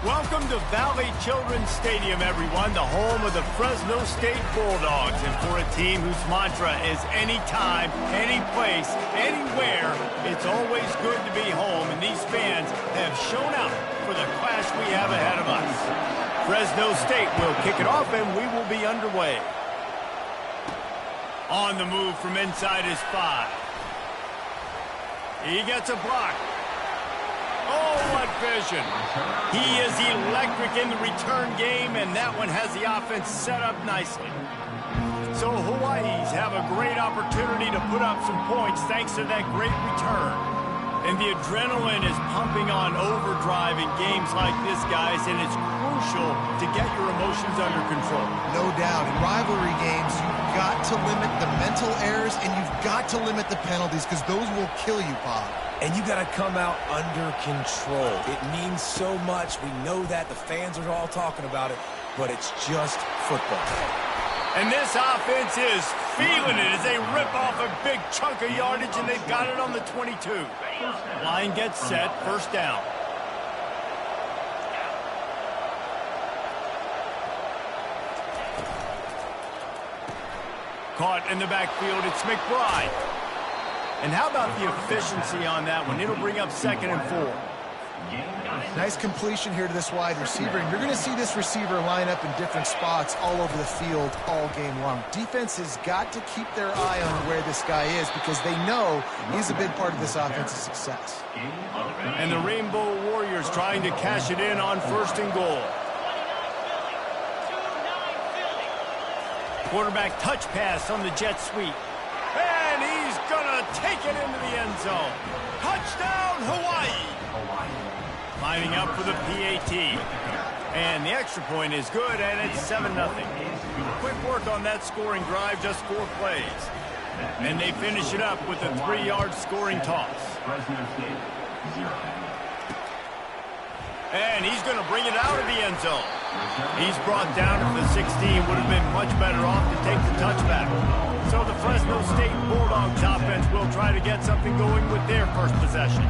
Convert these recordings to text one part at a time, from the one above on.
Welcome to Valley Children's Stadium, everyone, the home of the Fresno State Bulldogs. And for a team whose mantra is anytime, any place, anywhere, it's always good to be home. And these fans have shown out for the clash we have ahead of us. Fresno State will kick it off, and we will be underway. On the move from inside his 5. He gets a block. Oh, what vision. He is electric in the return game, and that one has the offense set up nicely. So Hawaii's have a great opportunity to put up some points thanks to that great return. And the adrenaline is pumping on overdrive in games like this, guys, and it's crucial to get your emotions under control. No doubt. In rivalry games, you've got to limit the mental errors, and you've got to limit the penalties because those will kill you, Bob. And you got to come out under control. It means so much. We know that. The fans are all talking about it, but it's just football. And this offense is feeling it as they rip off a big chunk of yardage, and they've got it on the 22. Line gets set, first down. Caught in the backfield, it's McBride. And how about the efficiency on that one? It'll bring up 2nd and 4. Nice completion here to this wide receiver. And you're going to see this receiver line up in different spots all over the field all game long. Defense has got to keep their eye on where this guy is because they know he's a big part of this offense's success. And the Rainbow Warriors trying to cash it in on 1st and goal. Quarterback touch pass on the jet sweep. And he's going to take it into the end zone. Touchdown, Hawaii! Lining up for the PAT. And the extra point is good, and it's 7-0. Quick work on that scoring drive, just 4 plays. And they finish it up with a 3-yard scoring toss. And he's going to bring it out of the end zone. He's brought down to the 16. Would have been much better off to take the touchback. So the Fresno State Bulldogs offense will try to get something going with their first possession.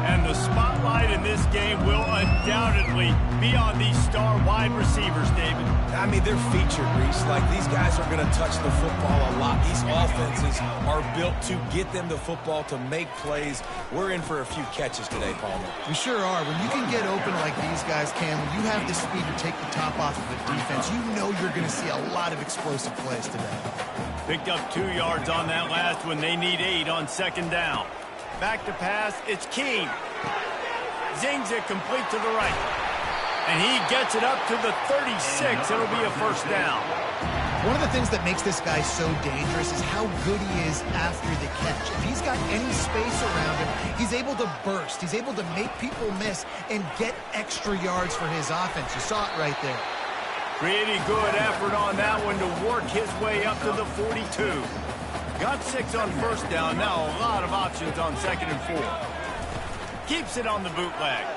And the spotlight in this game will undoubtedly be on these star wide receivers, David. I mean, they're featured, Reese. Like, these guys are going to touch the football a lot. These offenses are built to get them the football, to make plays. We're in for a few catches today, Palmer. We sure are. When you can get open like these guys can, when you have the speed to take the top off of the defense, you know you're going to see a lot of explosive plays today. Picked up 2 yards on that last one. They need 8 on 2nd down. Back to pass, it's King. Zings it complete to the right. And he gets it up to the 36. It'll be a 1st down. One of the things that makes this guy so dangerous is how good he is after the catch. If he's got any space around him, he's able to burst. He's able to make people miss and get extra yards for his offense. You saw it right there. Pretty good effort on that one to work his way up to the 42. Got 6 on 1st down. Now a lot of options on 2nd and 4. Keeps it on the bootleg.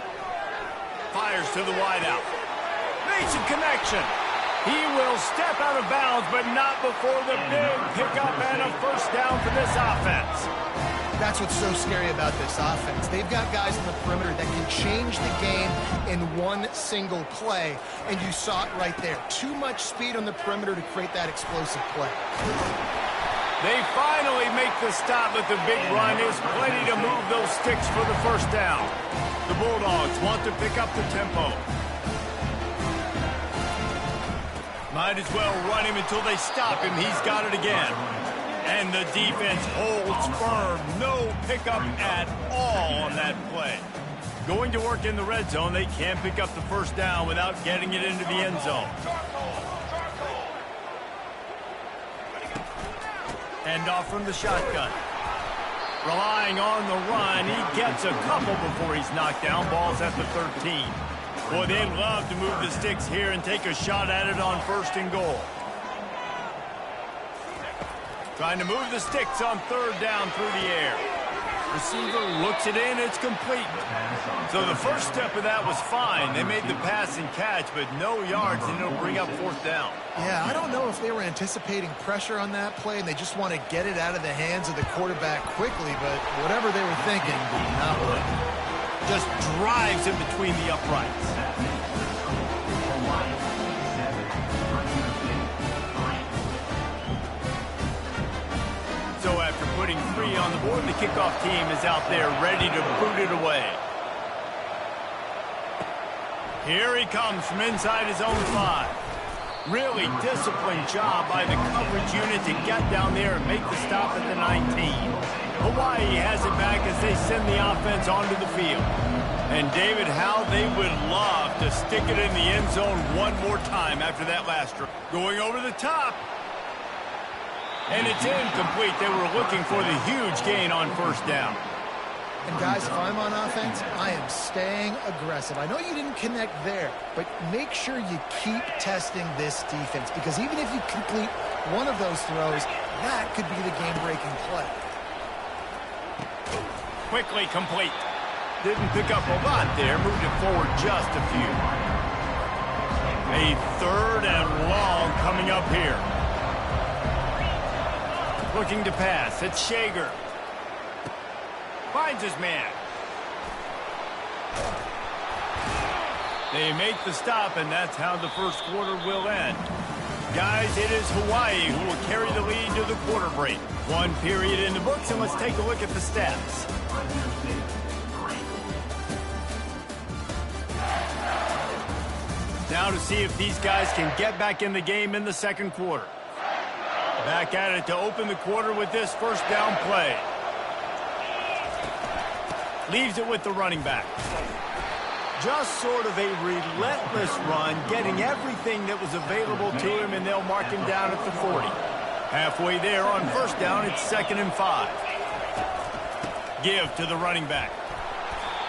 Fires to the wideout. Makes a connection. He will step out of bounds, but not before the big pickup and a 1st down for this offense. That's what's so scary about this offense. They've got guys on the perimeter that can change the game in one single play, and you saw it right there. Too much speed on the perimeter to create that explosive play. They finally make the stop, but the big run is plenty to move those sticks for the 1st down. The Bulldogs want to pick up the tempo. Might as well run him until they stop him. He's got it again. And the defense holds firm. No pickup at all on that play. Going to work in the red zone. They can't pick up the 1st down without getting it into the end zone. Handoff from the shotgun. Relying on the run. He gets a couple before he's knocked down. Ball's at the 13. Boy, they'd love to move the sticks here and take a shot at it on 1st and goal. Trying to move the sticks on 3rd down through the air. Receiver looks it in, it's complete. So the first step of that was fine. They made the pass and catch, but no yards, and it'll bring up 4th down. Yeah, I don't know if they were anticipating pressure on that play, and they just want to get it out of the hands of the quarterback quickly, but whatever they were thinking did not work. just drives him between the uprights. So after putting 3 on the board, the kickoff team is out there ready to boot it away. Here he comes from inside his own 5. Really disciplined job by the coverage unit to get down there and make the stop at the 19. Hawaii has it back as they send the offense onto the field. And David, how they would love to stick it in the end zone one more time after that last drive. Going over the top. And it's incomplete. They were looking for the huge gain on first down. And guys, if I'm on offense, I am staying aggressive. I know you didn't connect there, but make sure you keep testing this defense, because even if you complete one of those throws, that could be the game-breaking play. Quickly complete. Didn't pick up a lot there. Moved it forward just a few. A 3rd and long coming up here. Looking to pass. It's Shager. Finds his man. They make the stop, and that's how the first quarter will end. Guys, it is Hawaii who will carry the lead to the quarter break. 1 period in the books, and let's take a look at the stats. Now to see if these guys can get back in the game in the second quarter. Back at it to open the quarter with this first down play. Leaves it with the running back. Just sort of a relentless run, getting everything that was available to him, and they'll mark him down at the 40. Halfway there on first down, it's 2nd and 5. Give to the running back.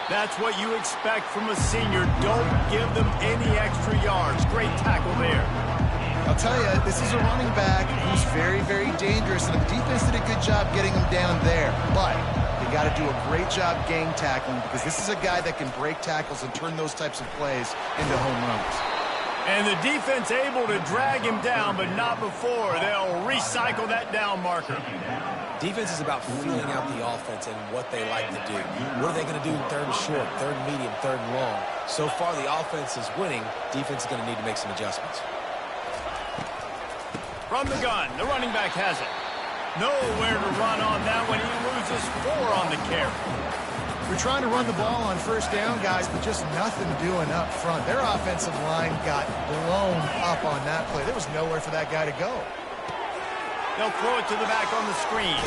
That's what you expect from a senior. Don't give them any extra yards. Great tackle there. I'll tell you, this is a running back who's very, very dangerous, and the defense did a good job getting him down there. But they got to do a great job gang tackling, because this is a guy that can break tackles and turn those types of plays into home runs. And the defense able to drag him down, but not before. They'll recycle that down marker. Defense is about feeling out the offense and what they like to do. What are they going to do in 3rd and short, 3rd and medium, 3rd and long? So far, the offense is winning. Defense is going to need to make some adjustments. From the gun, the running back has it. Nowhere to run on that one. He loses 4 on the carry. We're trying to run the ball on first down, guys, but just nothing doing up front. Their offensive line got blown up on that play. There was nowhere for that guy to go. They'll throw it to the back on the screen.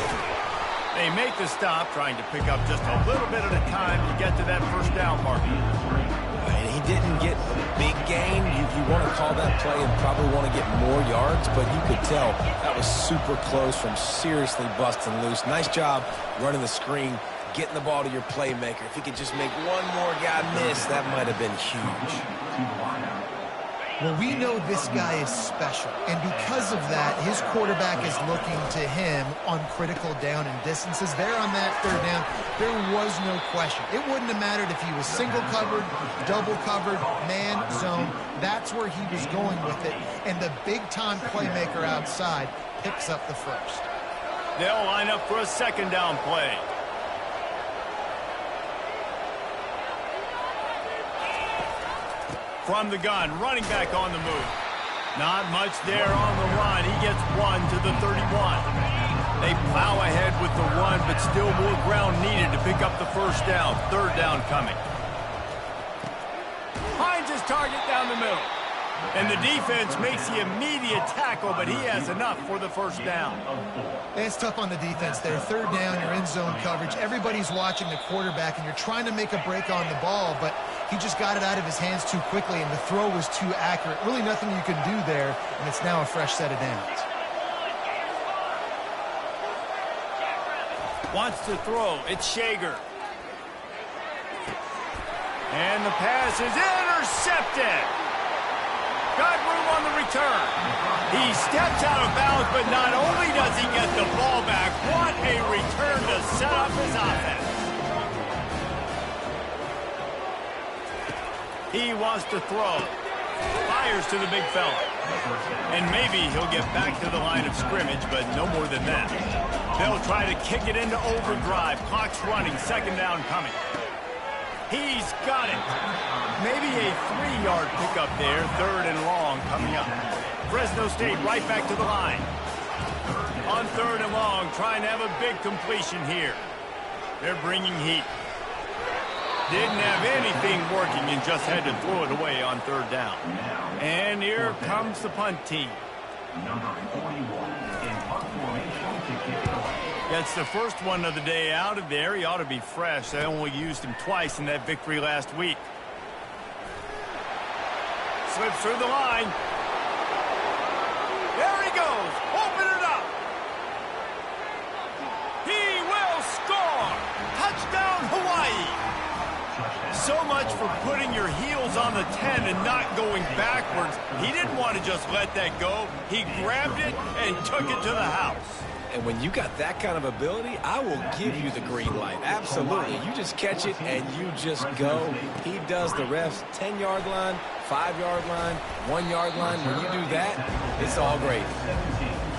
They make the stop, trying to pick up just a little bit at a time to get to that first down marker. And he didn't get big gain. You want to call that play and probably want to get more yards, but you could tell that was super close from seriously busting loose. Nice job running the screen, getting the ball to your playmaker. If he could just make one more guy miss, that might have been huge. Well, we know this guy is special, and because of that, his quarterback is looking to him on critical down and distances. There on that 3rd down, there was no question. It wouldn't have mattered if he was single covered, double covered, man, zone. That's where he was going with it, and the big-time playmaker outside picks up the first. They'll line up for a 2nd down play. From the gun, running back on the move. Not much there on the run. He gets 1 to the 31. They plow ahead with the run, but still more ground needed to pick up the first down. 3rd down coming. Finds his target down the middle. And the defense makes the immediate tackle, but he has enough for the first down. It's tough on the defense there. 3rd down, you're in zone coverage. Everybody's watching the quarterback, and you're trying to make a break on the ball, but he just got it out of his hands too quickly, and the throw was too accurate. Really nothing you can do there, and it's now a fresh set of downs. Wants to throw. It's Shager. And the pass is intercepted. Got room on the return. He steps out of bounds, but not only does he get the ball back, what a return to set up his offense. He wants to throw. Fires to the big fella. And maybe he'll get back to the line of scrimmage, but no more than that. They'll try to kick it into overdrive. Clock's running. 2nd down coming. He's got it. Maybe a 3-yard pickup there, 3rd and long coming up. Fresno State right back to the line. On 3rd and long, trying to have a big completion here. They're bringing heat. Didn't have anything working and just had to throw it away on 3rd down. And here comes the punt team. Number 41 in punt formation to kick it away. Gets the first one of the day out of there. He ought to be fresh. They only used him twice in that victory last week. Slips through the line. There he goes. Open it up. He will score. Touchdown, Hawaii. So much for putting your heels on the 10 and not going backwards. He didn't want to just let that go. He grabbed it and took it to the house. And when you got that kind of ability, I will give you the green light. Absolutely. You just catch it and you just go. He does the refs 10-yard line, 5-yard line, 1-yard line. When you do that, it's all great.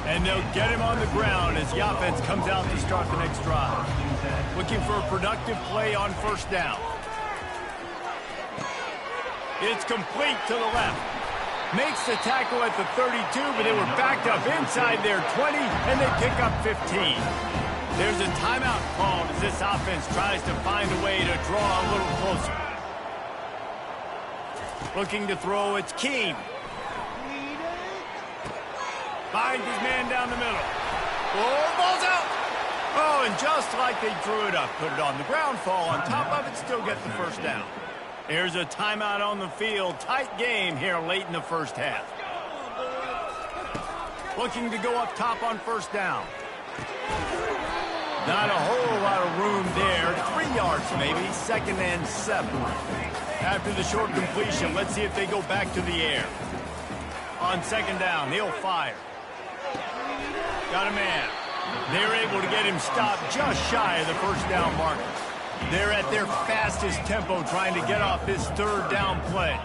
And they'll get him on the ground as the offense comes out to start the next drive. Looking for a productive play on 1st down. It's complete to the left. Makes the tackle at the 32, but they were backed up inside their 20, and they pick up 15. There's a timeout called as this offense tries to find a way to draw a little closer. Looking to throw, it's Keem. Finds his man down the middle. Oh, ball's out. Oh, and just like they drew it up, put it on the ground, fall on top of it, still get the 1st down. Here's a timeout on the field. Tight game here late in the 1st half. Looking to go up top on 1st down. Not a whole lot of room there. 3 yards maybe. 2nd and 7. After the short completion, let's see if they go back to the air. On 2nd down, he'll fire. Got a man. They're able to get him stopped just shy of the 1st down marker. They're at their fastest tempo trying to get off this 3rd down play.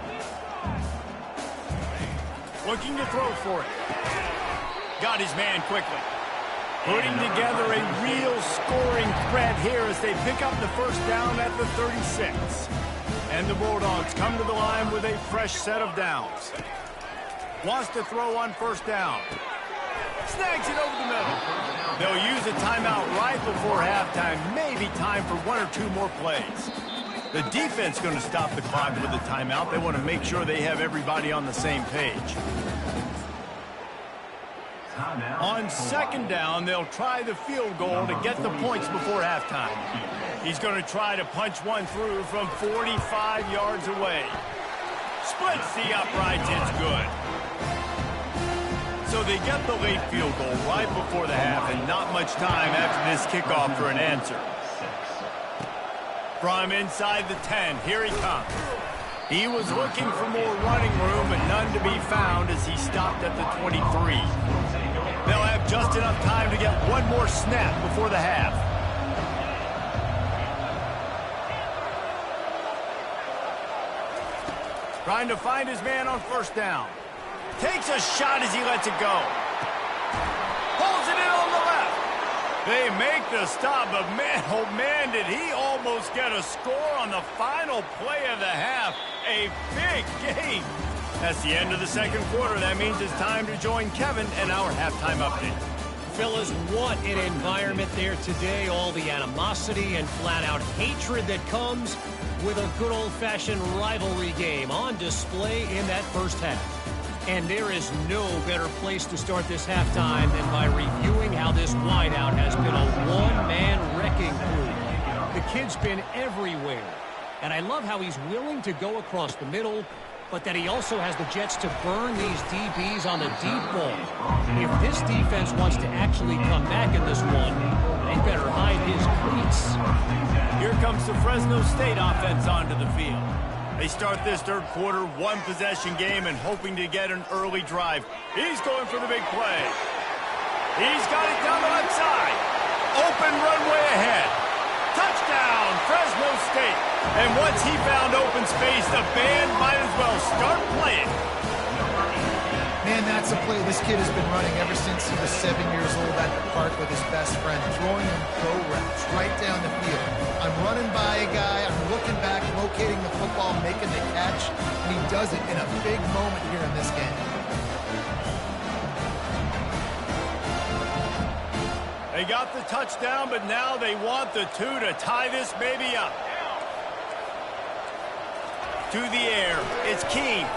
Looking to throw for it. Got his man quickly. Putting together a real scoring threat here as they pick up the 1st down at the 36. And the Bulldogs come to the line with a fresh set of downs. Wants to throw on 1st down. Snags it over the middle. They'll use a timeout right before halftime. Maybe time for 1 or 2 more plays. The defense going to stop the clock with a timeout. They want to make sure they have everybody on the same page. On 2nd down, they'll try the field goal to get the points before halftime. He's going to try to punch one through from 45 yards away. Splits the uprights. It's good. So they get the late field goal right before the half and not much time after this kickoff for an answer. From inside the 10, here he comes. He was looking for more running room, but none to be found as he stopped at the 23. They'll have just enough time to get one more snap before the half. Trying to find his man on 1st down. Takes a shot as he lets it go. Pulls it in on the left. They make the stop, but man, oh man, did he almost get a score on the final play of the half. A big game. That's the end of the 2nd quarter. That means it's time to join Kevin and our halftime update. Fellas, what an environment there today. All the animosity and flat-out hatred that comes with a good old-fashioned rivalry game on display in that 1st half. And there is no better place to start this halftime than by reviewing how this wideout has been a one-man wrecking crew. The kid's been everywhere. And I love how he's willing to go across the middle, but that he also has the jets to burn these DBs on the deep ball. If this defense wants to actually come back in this one, they better hide his cleats. Here comes the Fresno State offense onto the field. They start this 3rd quarter, 1-possession game and hoping to get an early drive. He's going for the big play. He's got it down the left side. Open runway ahead. Touchdown, Fresno State. And once he found open space, the band might as well start playing. Man, that's a play this kid has been running ever since he was 7 years old at the park with his best friend, throwing him go routes right down the field. I'm running by a guy, I'm looking back, locating the football, making the catch, and he does it in a big moment here in this game. They got the touchdown, but now they want the 2 to tie this baby up. To the air, it's Keene.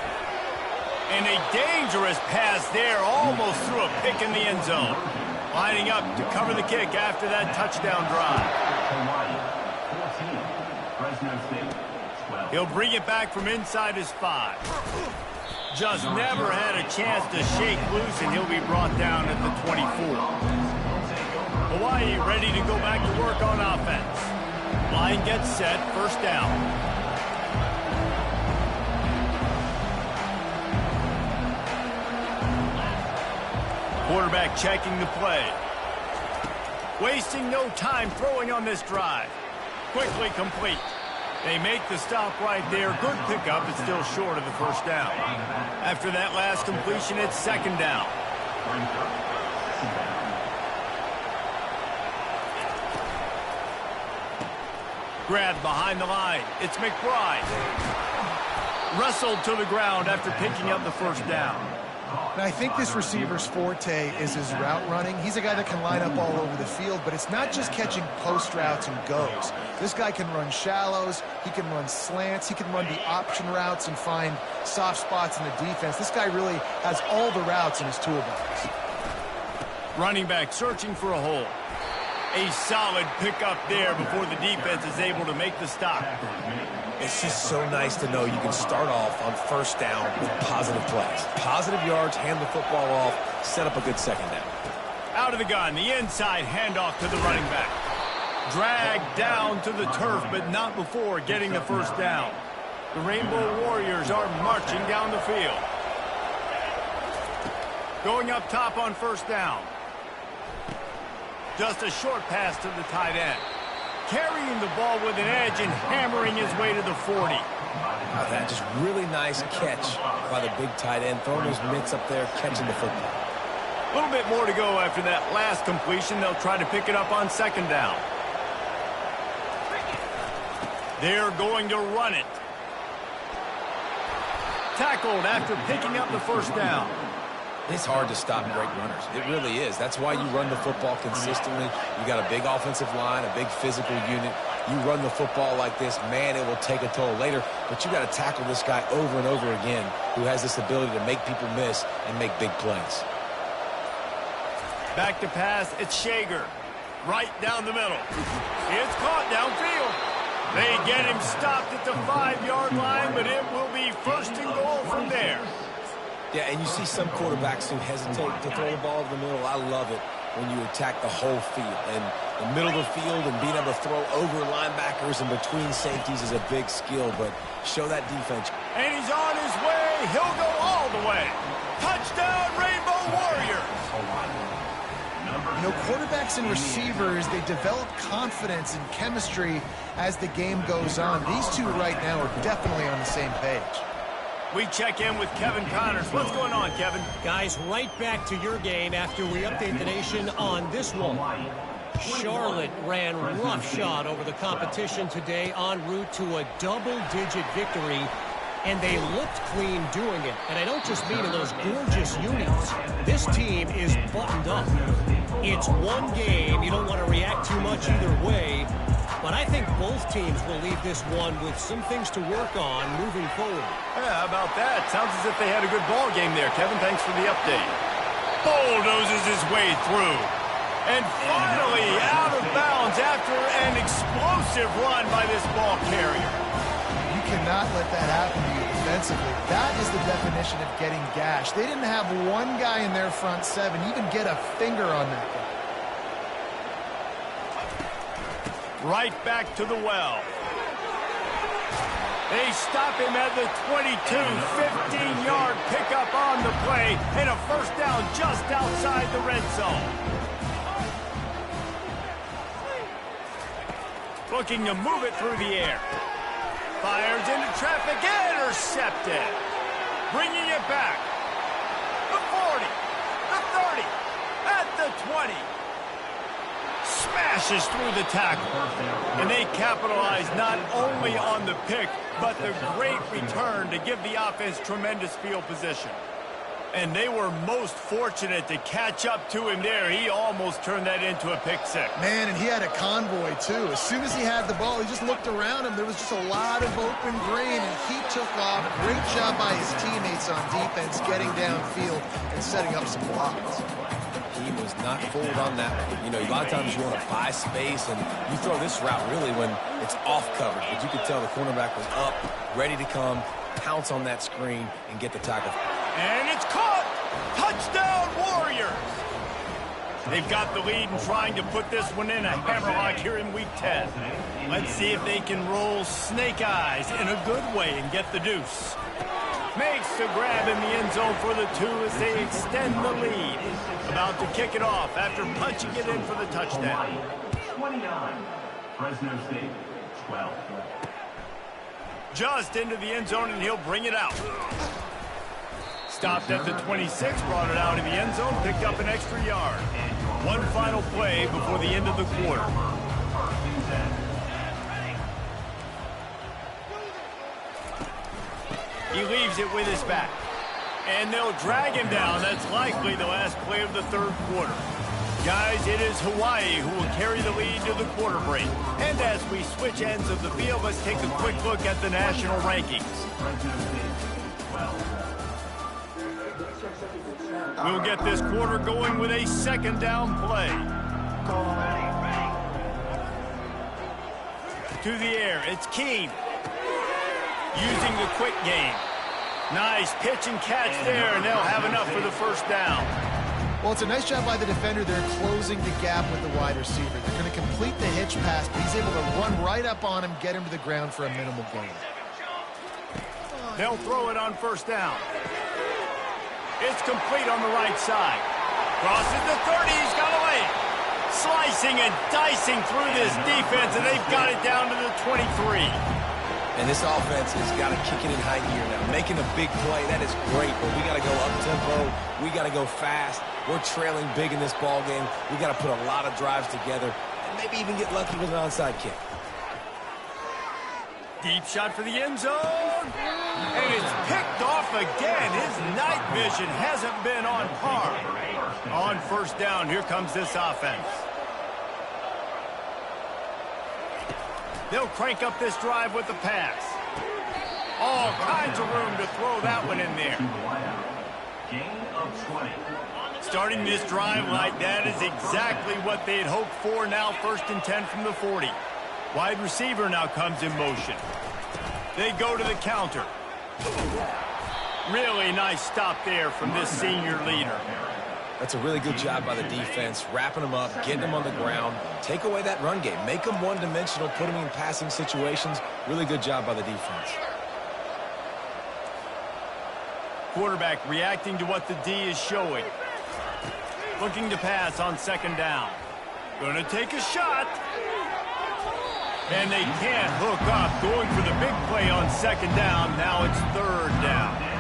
And a dangerous pass there, almost threw a pick in the end zone. Lining up to cover the kick after that touchdown drive. He'll bring it back from inside his 5. Just never had a chance to shake loose, and he'll be brought down at the 24. Hawaii ready to go back to work on offense. Line gets set, first down. Quarterback checking the play. Wasting no time throwing on this drive. Quickly complete. They make the stop right there. Good pickup, but still short of the first down. After that last completion, it's second down. Grabbed behind the line. It's McBride. Wrestled to the ground after picking up the first down. And I think this receiver's forte is his route running. He's a guy that can line up all over the field, but it's not just catching post routes and goes. This guy can run shallows, he can run slants, he can run the option routes and find soft spots in the defense. This guy really has all the routes in his toolbox. Running back searching for a hole. A solid pickup there before the defense is able to make the stop. It's just so nice to know you can start off on first down with positive plays. Positive yards, hand the football off, set up a good second down. Out of the gun, the inside handoff to the running back. Dragged down to the turf, but not before getting the first down. The Rainbow Warriors are marching down the field. Going up top on first down. Just a short pass to the tight end. Carrying the ball with an edge and hammering his way to the 40. That just really nice catch by the big tight end. Throwing those mitts up there, catching the football. A little bit more to go after that last completion. They'll try to pick it up on second down. They're going to run it. Tackled after picking up the first down. It's hard to stop great runners. It really is. That's why you run the football consistently. You got a big offensive line, a big physical unit. You run the football like this, man, it will take a toll later. But you got to tackle this guy over and over again who has this ability to make people miss and make big plays. Back to pass, it's Shager. Right down the middle. It's caught downfield. They get him stopped at the 5-yard line, but it will be first and goal from there. Yeah, and you see some quarterbacks who hesitate to throw the ball over the middle. I love it when you attack the whole field. And the middle of the field and being able to throw over linebackers and between safeties is a big skill, but show that defense. And he's on his way. He'll go all the way. Touchdown, Rainbow Warriors. You know, quarterbacks and receivers, they develop confidence and chemistry as the game goes on. These two right now are definitely on the same page. We check in with Kevin Connors. What's going on, Kevin? Guys, right back to your game after we update the nation on this one. Charlotte ran roughshod over the competition today en route to a double-digit victory, and they looked clean doing it. And I don't just mean in those gorgeous unis. This team is buttoned up. It's one game. You don't want to react too much either way. But I think both teams will leave this one with some things to work on moving forward. Yeah, how about that? Sounds as if they had a good ball game there, Kevin. Thanks for the update. Bulldozes his way through. And finally out of bounds after an explosive run by this ball carrier. You cannot let that happen to you defensively. That is the definition of getting gashed. They didn't have one guy in their front seven even get a finger on that guy. Right back to the well. They stop him at the 22, 15-yard pickup on the play, and a first down just outside the red zone. Looking to move it through the air. Fires into traffic, intercepted. Bringing it back. The 40, the 30, at the 20. Smash smashes through the tackle. And they capitalize not only on the pick, but the great return to give the offense tremendous field position. And they were most fortunate to catch up to him there. He almost turned that into a pick six. Man, and he had a convoy, too. As soon as he had the ball, he just looked around him. There was just a lot of open green, and he took off. Great job by his teammates on defense, getting downfield and setting up some blocks. He was not fooled on that one. You know, a lot of times you want to buy space, and you throw this route really when it's off coverage. But you could tell the cornerback was up, ready to come, pounce on that screen, and get the tackle. And it's caught! Touchdown, Warriors! They've got the lead and trying to put this one in a hammerlock here in Week 10. Let's see if they can roll snake eyes in a good way and get the deuce. Makes the grab in the end zone for the 2 as they extend the lead. About to kick it off after punching it in for the touchdown. 29, Fresno State, 12. Just into the end zone, and he'll bring it out. Stopped at the 26, brought it out in the end zone, picked up an extra yard. One final play before the end of the quarter. He leaves it with his back. And they'll drag him down. That's likely the last play of the third quarter. Guys, it is Hawaii who will carry the lead to the quarter break. And as we switch ends of the field, let's take a quick look at the national rankings. We'll get this quarter going with a second down play. To the air, it's Keene. Using the quick game. Nice pitch and catch there, and they'll have enough for the first down. Well, it's a nice job by the defender. They're closing the gap with the wide receiver. They're going to complete the hitch pass, but he's able to run right up on him, get him to the ground for a minimal gain. They'll throw it on first down. It's complete on the right side. Crosses the 30, he's got away. Slicing and dicing through this defense, and they've got it down to the 23. And this offense has got to kick it in high gear now. Making a big play, that is great, but we got to go up-tempo. We got to go fast. We're trailing big in this ball game. We got to put a lot of drives together and maybe even get lucky with an onside kick. Deep shot for the end zone. And it's picked off again. His night vision hasn't been on par. On first down, here comes this offense. They'll crank up this drive with the pass. All kinds of room to throw that one in there. Gain of 20. Starting this drive like that is exactly what they had hoped for. Now 1st and 10 from the 40. Wide receiver now comes in motion. They go to the counter. Really nice stop there from this senior leader. That's a really good job by the defense, wrapping them up, getting them on the ground. Take away that run game. Make them one-dimensional, put them in passing situations. Really good job by the defense. Quarterback reacting to what the D is showing. Looking to pass on second down. Going to take a shot. And they can't hook up. Going for the big play on second down. Now it's third down.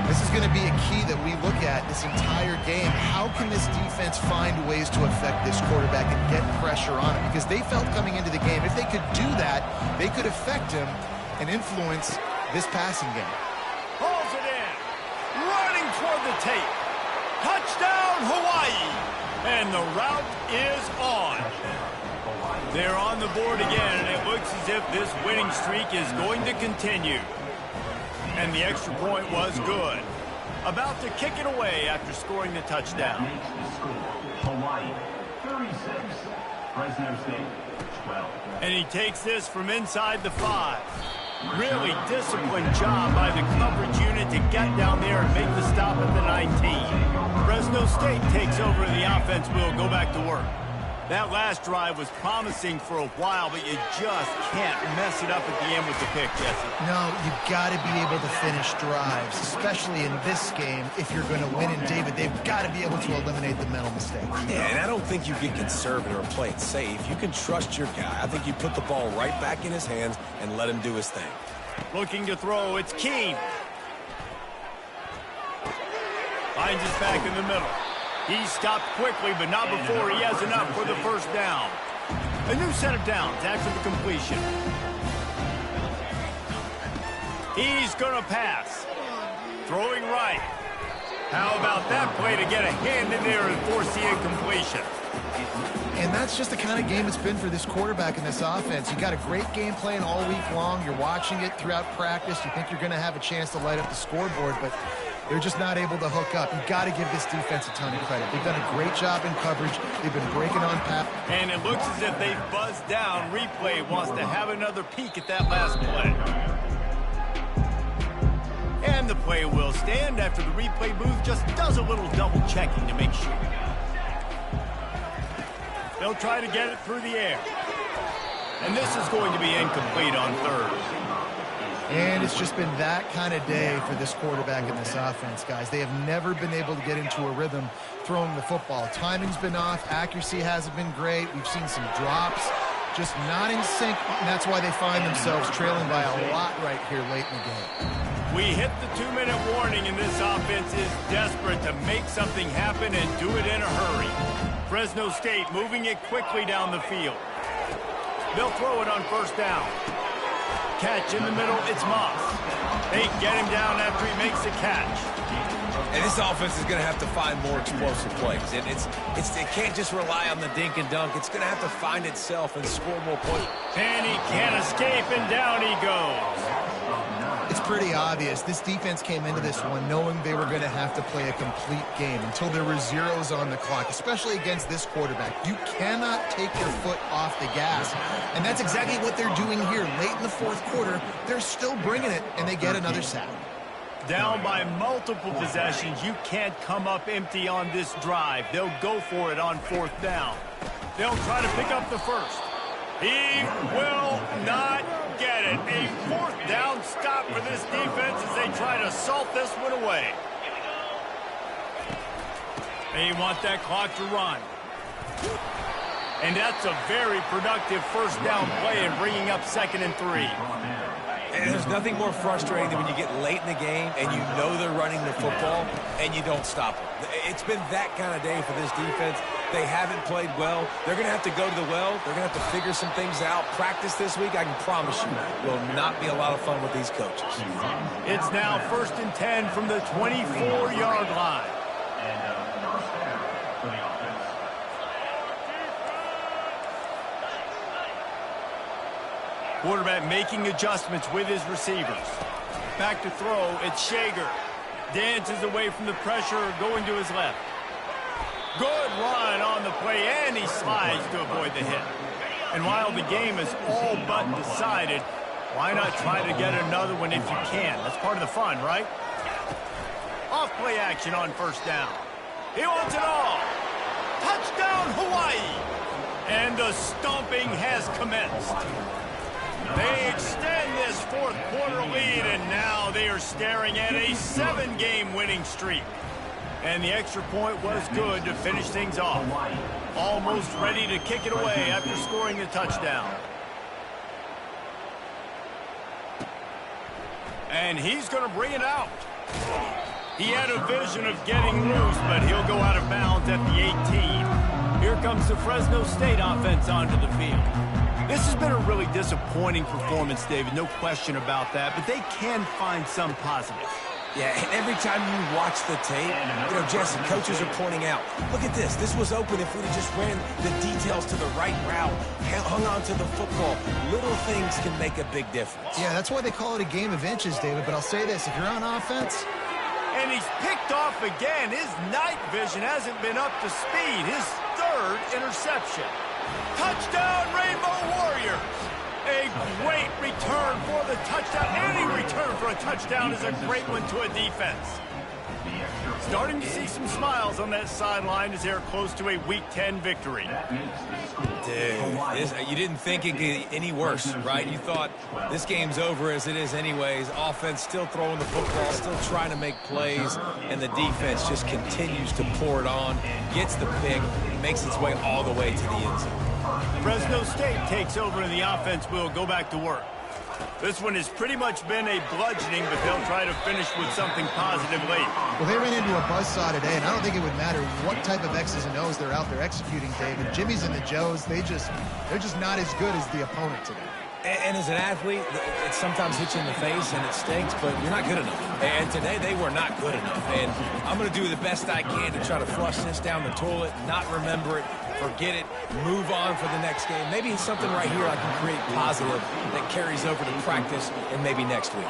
This is going to be a key that we look at this entire game. How can this defense find ways to affect this quarterback and get pressure on him? Because they felt coming into the game, if they could do that, they could affect him and influence this passing game. Pulls it in. Running toward the tape. Touchdown, Hawaii. And the route is on. They're on the board again, and it looks as if this winning streak is going to continue. And the extra point was good. About to kick it away after scoring the touchdown. Hawaii, 36. Fresno State, 12. And he takes this from inside the 5. Really disciplined job by the coverage unit to get down there and make the stop at the 19. Fresno State takes over the offense. Will go back to work. That last drive was promising for a while, but you just can't mess it up at the end with the pick, Jesse. No, you've got to be able to finish drives, especially in this game. If you're going to win, and David, they've got to be able to eliminate the mental mistakes. Yeah, and I don't think you get conservative or play it safe. You can trust your guy. I think you put the ball right back in his hands and let him do his thing. Looking to throw, it's Keene. Finds his back in the middle. He stopped quickly, but not before he has enough for the first down. A new set of downs after the completion. He's going to pass. Throwing right. How about that play to get a hand in there and force the incompletion? And that's just the kind of game it's been for this quarterback in this offense. You got a great game plan all week long. You're watching it throughout practice. You think you're going to have a chance to light up the scoreboard, but they're just not able to hook up. You've got to give this defense a ton of credit. They've done a great job in coverage. They've been breaking on pass. And it looks as if they've buzzed down. Replay wants to have another peek at that last play. And the play will stand after the replay booth just does a little double checking to make sure. They'll try to get it through the air. And this is going to be incomplete on third. And it's just been that kind of day for this quarterback in this offense, guys. They have never been able to get into a rhythm throwing the football. Timing's been off. Accuracy hasn't been great. We've seen some drops, just not in sync. And that's why they find themselves trailing by a lot right here late in the game. We hit the 2-minute warning, and this offense is desperate to make something happen and do it in a hurry. Fresno State moving it quickly down the field. They'll throw it on first down. Catch in the middle, it's Moss. They get him down after he makes a catch. And this offense is going to have to find more explosive plays. And it can't just rely on the dink and dunk. It's going to have to find itself and score more points. And he can't escape, and down he goes. It's pretty obvious. This defense came into this one knowing they were going to have to play a complete game until there were zeros on the clock, especially against this quarterback. You cannot take your foot off the gas, and that's exactly what they're doing here. Late in the fourth quarter, they're still bringing it, and they get another sack. Down by multiple possessions, you can't come up empty on this drive. They'll go for it on fourth down. They'll try to pick up the first. He will not get it. A fourth down stop for this defense as they try to salt this one away. They want that clock to run. And that's a very productive first down play in bringing up 2nd and 3. And there's nothing more frustrating than when you get late in the game and you know they're running the football and you don't stop them. It's been that kind of day for this defense. They haven't played well. They're going to have to go to the well. They're going to have to figure some things out. Practice this week, I can promise you, will not be a lot of fun with these coaches. It's now 1st and 10 from the 24-yard line. First down for the offense. Quarterback making adjustments with his receivers. Back to throw, it's Shager. Dances away from the pressure, going to his left. Good run on the play, and he slides to avoid the hit. And while the game is all but decided, why not try to get another one if you can? That's part of the fun, right? Off play action on first down. He wants it all. Touchdown, Hawaii! And the stomping has commenced. They extend this fourth quarter lead, and now they are staring at a 7-game winning streak. And the extra point was good to finish things off. Almost ready to kick it away after scoring a touchdown. And he's going to bring it out. He had a vision of getting loose, but he'll go out of bounds at the 18. Here comes the Fresno State offense onto the field. This has been a really disappointing performance, David, no question about that, but they can find some positives. Yeah, and every time you watch the tape, Jesse, coaches are pointing out, look at this. This was open if we just ran the details to the right route, hung on to the football. Little things can make a big difference. Yeah, that's why they call it a game of inches, David. But I'll say this, if you're on offense... And he's picked off again. His night vision hasn't been up to speed. His 3rd interception. Touchdown, Rainbow Warriors! A great return for the touchdown. Any return for a touchdown is a great one to a defense. Starting to see some smiles on that sideline as they're close to a Week 10 victory. Dude, you didn't think it could get any worse, right? You thought this game's over as it is anyways. Offense still throwing the football, still trying to make plays, and the defense just continues to pour it on, gets the pick, makes its way all the way to the end zone. Fresno State takes over and the offense will go back to work. This one has pretty much been a bludgeoning, but they'll try to finish with something positive late. Well, they ran into a buzzsaw today, and I don't think it would matter what type of X's and O's they're out there executing, David. Jimmy's and the Joes, they're just not as good as the opponent today. And as an athlete, it sometimes hits you in the face and it stinks, but you're not good enough. And today they were not good enough. And I'm going to do the best I can to try to flush this down the toilet, not remember it, forget it, move on for the next game. Maybe it's something right here I can create positive that carries over to practice and maybe next week.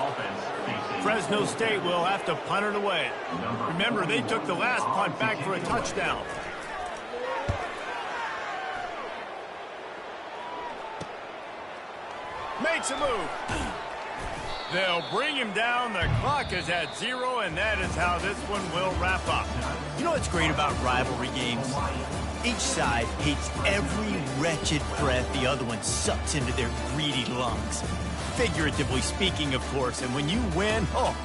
Fresno State will have to punt it away. Remember, they took the last punt back for a touchdown. Makes a move. They'll bring him down. The clock is at 0, and that is how this one will wrap up. You know what's great about rivalry games? Each side hates every wretched breath the other one sucks into their greedy lungs. Figuratively speaking, of course. And when you win, oh,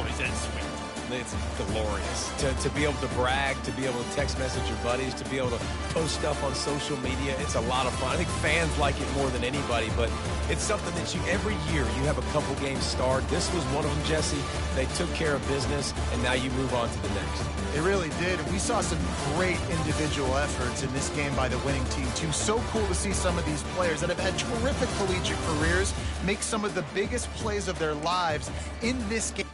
is that sweet. It's glorious to be able to brag, to be able to text message your buddies, to be able to post stuff on social media. It's a lot of fun. I think fans like it more than anybody, but it's something that every year you have a couple games start. This was one of them, Jesse. They took care of business, and now you move on to the next. It really did. And we saw some great individual efforts in this game by the winning team, too. So cool to see some of these players that have had terrific collegiate careers make some of the biggest plays of their lives in this game.